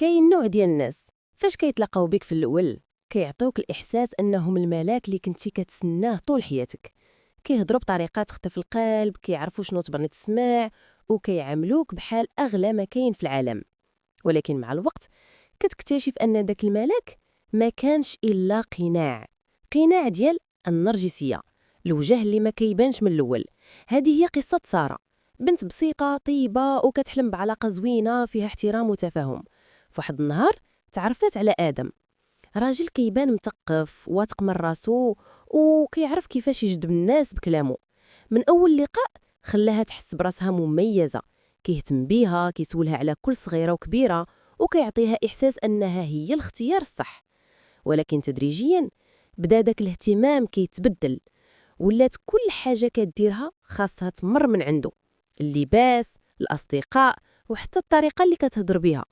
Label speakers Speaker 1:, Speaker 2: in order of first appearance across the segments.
Speaker 1: كاين نوع ديال الناس فاش كيتلاقاو بك في الاول كيعطيوك الاحساس انهم الملاك اللي كنتي كتسناه طول حياتك. كيهضروا بطريقه تخطف القلب، كيعرفوا شنو تبغي تسمع، وكيعاملوك بحال اغلى ما كاين في العالم. ولكن مع الوقت كتكتشف ان داك الملاك ما كانش الا قناع ديال النرجسيه، الوجه اللي ما كيبانش من الاول. هذه هي قصه ساره، بنت بسيطه طيبه وكتحلم بعلاقه زوينه فيها احترام وتفاهم. فواحد النهار تعرفت على ادم، راجل كيبان مثقف واثق من راسو وكيعرف كيفاش يجذب الناس بكلامه. من اول لقاء خلاها تحس براسها مميزه، كيهتم بيها، كيسولها على كل صغيره وكبيره، وكيعطيها احساس انها هي الاختيار الصح. ولكن تدريجيا بدا داك الاهتمام كيتبدل، ولات كل حاجه كديرها خاصها تمر من عنده، اللباس، الاصدقاء، وحتى الطريقه اللي كتهضر بها.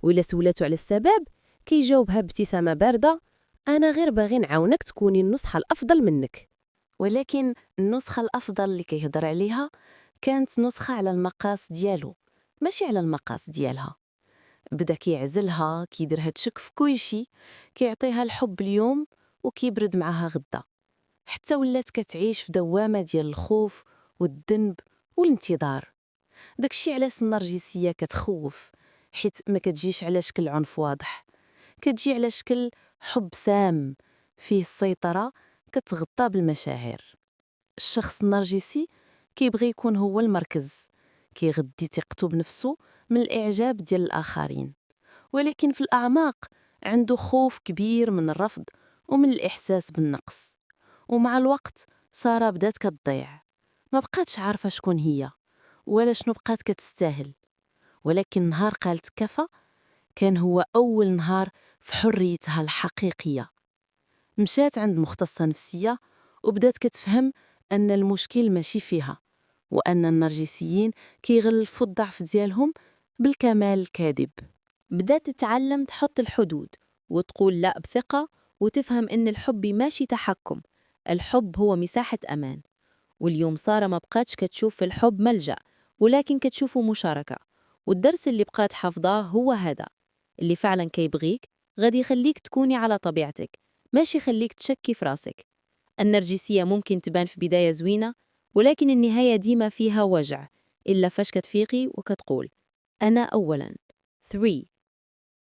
Speaker 1: وإلا سولاتو على السبب كيجاوبها بابتسامه بارده: انا غير باغي نعاونك تكوني النسخه الافضل منك. ولكن النسخه الافضل اللي كيهضر عليها كانت نسخه على المقاس ديالو، ماشي على المقاس ديالها. بدا كيعزلها، كيديرها تشك في كلشي، كيعطيها الحب اليوم وكيبرد معاها غدا، حتى ولات كتعيش في دوامه ديال الخوف والذنب والانتظار. داكشي علاش النرجسيه كتخوف، حيت ما كتجيش على شكل عنف واضح، كتجي على شكل حب سام فيه السيطره كتغطى بالمشاعر. الشخص النرجسي كيبغي يكون هو المركز، كيغدي ثقته بنفسه من الاعجاب ديال الاخرين، ولكن في الاعماق عنده خوف كبير من الرفض ومن الاحساس بالنقص. ومع الوقت ساره بدات كتضيع، ما بقاتش عارفه شكون هي ولا شنو بقات كتستاهل. ولكن نهار قالت كفى كان هو أول نهار في حريتها الحقيقية. مشات عند مختصة نفسية وبدات كتفهم أن المشكل ماشي فيها، وأن النرجسيين كيغلفوا الضعف ديالهم بالكمال الكاذب.
Speaker 2: بدات تتعلم تحط الحدود وتقول لا بثقة، وتفهم إن الحب ماشي تحكم، الحب هو مساحة أمان. واليوم سارة ما بقاتش كتشوف في الحب ملجأ، ولكن كتشوفه مشاركة. والدرس اللي بقات حافظاه هو هذا: اللي فعلا كيبغيك غادي يخليك تكوني على طبيعتك، ماشي يخليك تشكي في راسك. النرجسية ممكن تبان في بداية زوينة، ولكن النهاية ديما فيها وجع، إلا فاش كتفيقي وكتقول: أنا أولا. 3